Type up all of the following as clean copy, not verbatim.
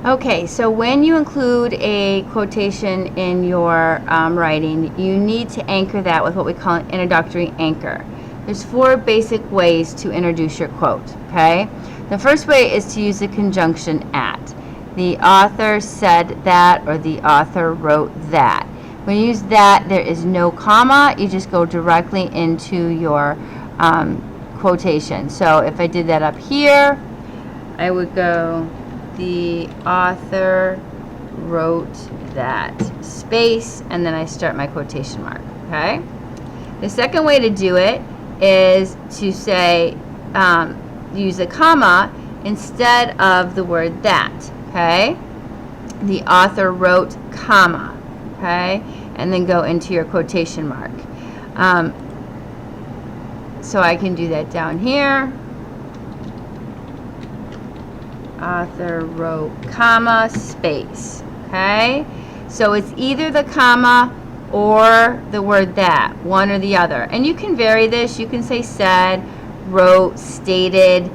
Okay, so when you include a quotation in your writing, you need to anchor that with what we call an introductory anchor. There's 4 basic ways to introduce your quote, okay? The first way is to use the conjunction at. The author said that, or the author wrote that. When you use that, there is no comma. You just go directly into your quotation. So if I did that up here, I would go, the author wrote that, space, and then I start my quotation mark, okay? The second way to do it is to say, use a comma instead of the word that, okay? The author wrote, comma, okay? And then go into your quotation mark. So I can do that down here. Author wrote, comma, space, okay? So it's either the comma or the word that, one or the other. And you can vary this. You can say said, wrote, stated,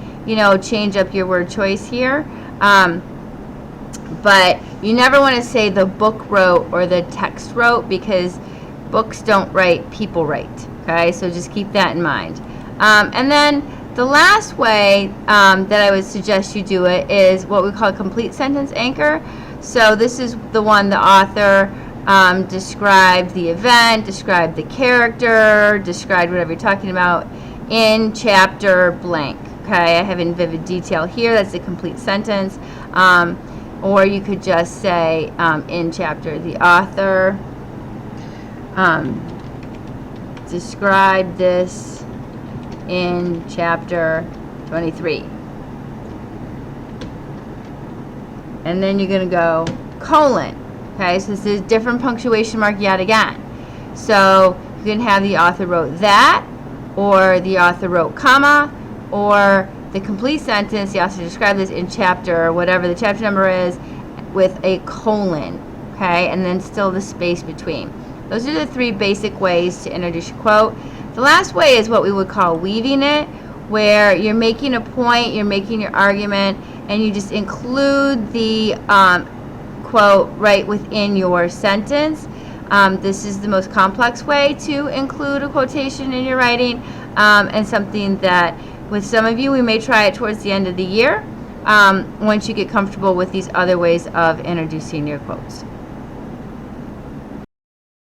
change up your word choice here. But you never want to say the book wrote or the text wrote, because books don't write, people write, okay? So just keep that in mind. And then the last way that I would suggest you do it is what we call a complete sentence anchor. So this is the one the author described the event, described the character, described whatever you're talking about in chapter blank. Okay, I have in vivid detail here. That's a complete sentence. Or you could just say in chapter, the author described this in chapter 23. And then you're going to go colon. Okay, so this is different punctuation mark yet again. So you can have the author wrote that, or the author wrote comma, or the complete sentence, the author described this in chapter, whatever the chapter number is, with a colon. Okay, and then still the space between. Those are the 3 basic ways to introduce your quote. The last way is what we would call weaving it, where you're making a point, you're making your argument, and you just include the quote right within your sentence. This is the most complex way to include a quotation in your writing, and something that with some of you we may try it towards the end of the year once you get comfortable with these other ways of introducing your quotes.